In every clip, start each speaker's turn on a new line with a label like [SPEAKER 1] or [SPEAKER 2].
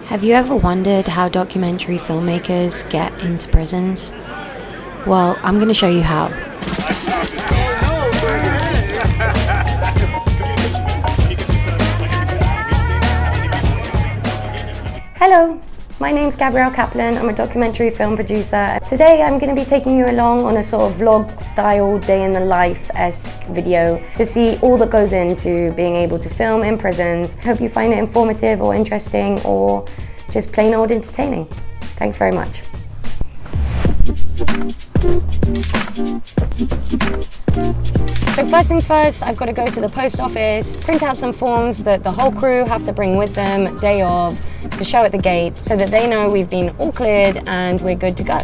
[SPEAKER 1] Have you ever wondered how documentary filmmakers get into prisons? Well, I'm going to show you how. Hello, my name's Gabrielle Kaplan. I'm a documentary film producer. Today I'm going to be taking you along on a sort of vlog style day in the life-esque video to see all that goes into being able to film in prisons. Hope you find it informative or interesting or just plain old entertaining. Thanks very much. So first things first, I've got to go to the post office, print out some forms that the whole crew have to bring with them day of to show at the gate so that they know we've been all cleared and we're good to go.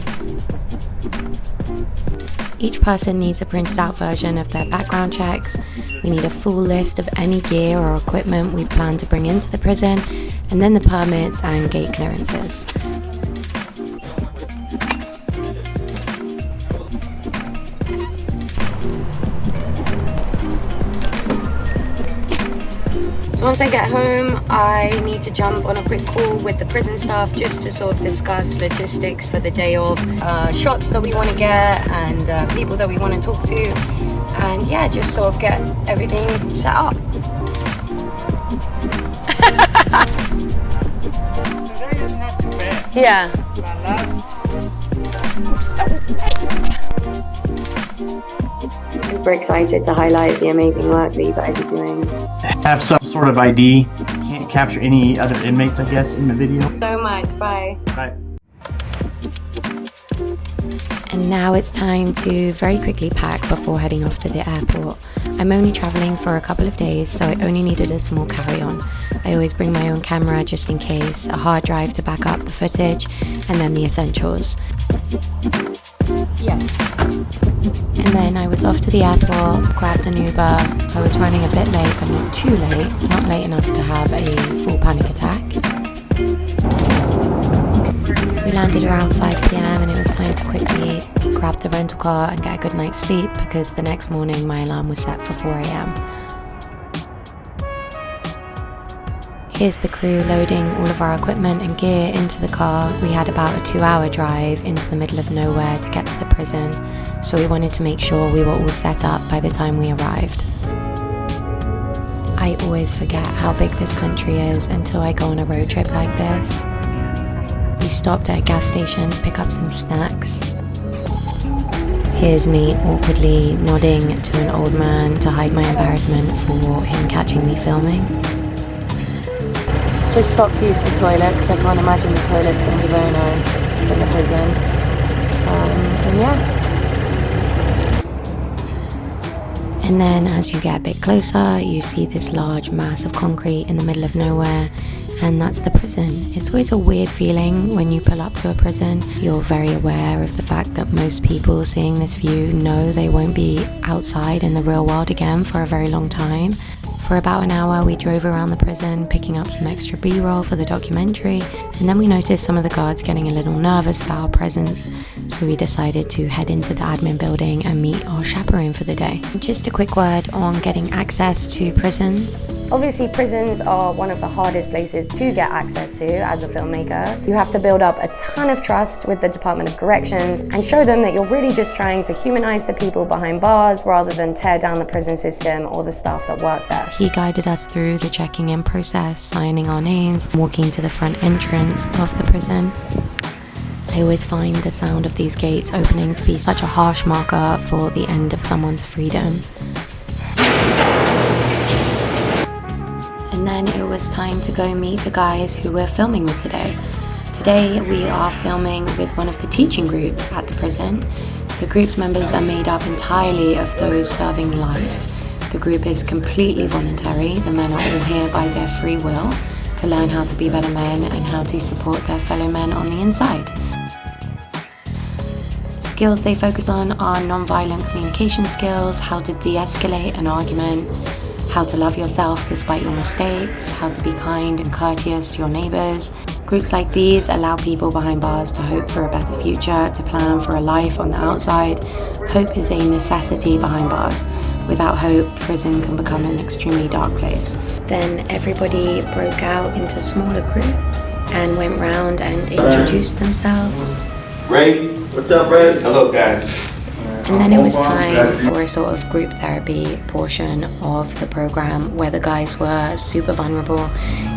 [SPEAKER 1] Each person needs a printed out version of their background checks. We need a full list of any gear or equipment we plan to bring into the prison, and then the permits and gate clearances. So once I get home, I need to jump on a quick call with the prison staff just to sort of discuss logistics for the day of, shots that we want to get and people that we want to talk to, and yeah, just sort of get everything set up.
[SPEAKER 2] Today is not too bad.
[SPEAKER 1] Yeah. Super excited to highlight the amazing work that you guys are doing.
[SPEAKER 2] Have some sort of ID. Can't capture any other inmates, I guess, in the video.
[SPEAKER 1] So much. Bye.
[SPEAKER 2] Bye.
[SPEAKER 1] And now it's time to very quickly pack before heading off to the airport. I'm only traveling for a couple of days, so I only needed a small carry-on. I always bring my own camera just in case, a hard drive to back up the footage, and then the essentials. Yes. And then I was off to the airport, grabbed an Uber. I was running a bit late, but not too late, not late enough to have a full panic attack. We landed around 5 PM and it was time to quickly grab the rental car and get a good night's sleep because the next morning my alarm was set for 4 AM. Here's the crew loading all of our equipment and gear into the car. We had about a 2-hour drive into the middle of nowhere to get to the prison, so we wanted to make sure we were all set up by the time we arrived. I always forget how big this country is until I go on a road trip like this. We stopped at a gas station to pick up some snacks. Here's me awkwardly nodding to an old man to hide my embarrassment for him catching me filming. Just stopped to use the toilet because I can't imagine the toilet's going to be very nice in the prison. And yeah. And then as you get a bit closer, you see this large mass of concrete in the middle of nowhere, and that's the prison. It's always a weird feeling when you pull up to a prison. You're very aware of the fact that most people seeing this view know they won't be outside in the real world again for a very long time. For about an hour, we drove around the prison, picking up some extra B-roll for the documentary, and then we noticed some of the guards getting a little nervous about our presence, so we decided to head into the admin building and meet our chaperone for the day. Just a quick word on getting access to prisons. Obviously, prisons are one of the hardest places to get access to as a filmmaker. You have to build up a ton of trust with the Department of Corrections and show them that you're really just trying to humanize the people behind bars rather than tear down the prison system or the staff that work there. He guided us through the checking in process, signing our names, walking to the front entrance of the prison. I always find the sound of these gates opening to be such a harsh marker for the end of someone's freedom. And then it was time to go meet the guys who we're filming with today. Today we are filming with one of the teaching groups at the prison. The group's members are made up entirely of those serving life. The group is completely voluntary. The men are all here by their free will to learn how to be better men and how to support their fellow men on the inside. Skills they focus on are non-violent communication skills, how to de-escalate an argument, how to love yourself despite your mistakes, how to be kind and courteous to your neighbors. Groups like these allow people behind bars to hope for a better future, to plan for a life on the outside. Hope is a necessity behind bars. Without hope, prison can become an extremely dark place. Then everybody broke out into smaller groups and went round and introduced themselves.
[SPEAKER 3] Ray, what's up, Ray? Hello, guys.
[SPEAKER 1] And then it was time for a sort of group therapy portion of the program where the guys were super vulnerable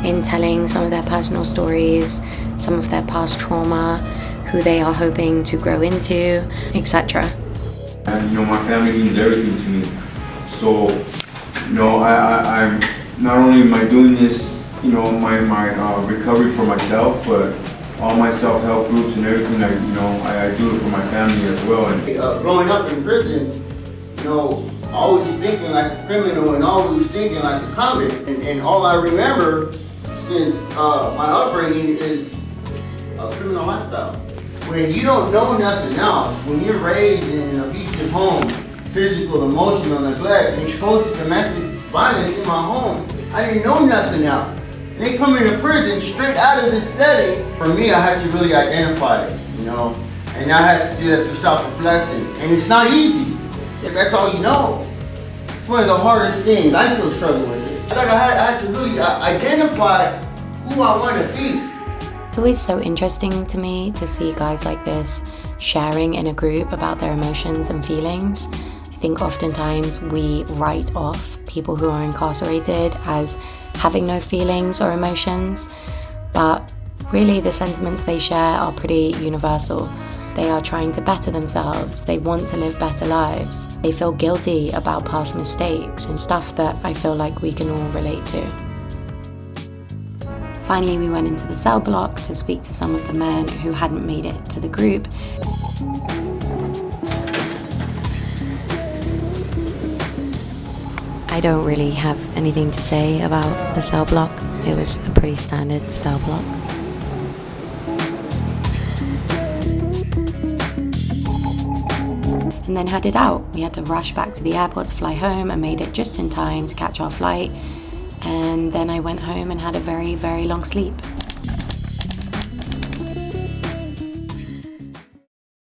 [SPEAKER 1] in telling some of their personal stories, some of their past trauma, who they are hoping to grow into, etc.
[SPEAKER 4] And my family means everything to me. So, I'm not only am I doing this, my recovery for myself, but all my self-help groups and everything, I do it for my family as well. And
[SPEAKER 5] growing up in prison, always thinking like a criminal and always thinking like a convict. And all I remember since my upbringing is a criminal lifestyle. When you don't know nothing else, when you're raised in an abusive home, physical, emotional neglect, and exposed to domestic violence in my home, I didn't know nothing else. And they come into prison straight out of this setting. For me, I had to really identify it, and I had to do that through self-reflection. And it's not easy, if that's all you know. It's one of the hardest things. I still struggle with it. I had to really identify who I want to be.
[SPEAKER 1] It's always so interesting to me to see guys like this sharing in a group about their emotions and feelings. I think oftentimes we write off people who are incarcerated as having no feelings or emotions, but really the sentiments they share are pretty universal. They are trying to better themselves, they want to live better lives, they feel guilty about past mistakes and stuff that I feel like we can all relate to. Finally, we went into the cell block to speak to some of the men who hadn't made it to the group. I don't really have anything to say about the cell block. It was a pretty standard cell block. And then headed out. We had to rush back to the airport to fly home and made it just in time to catch our flight. And then I went home and had a very, very long sleep.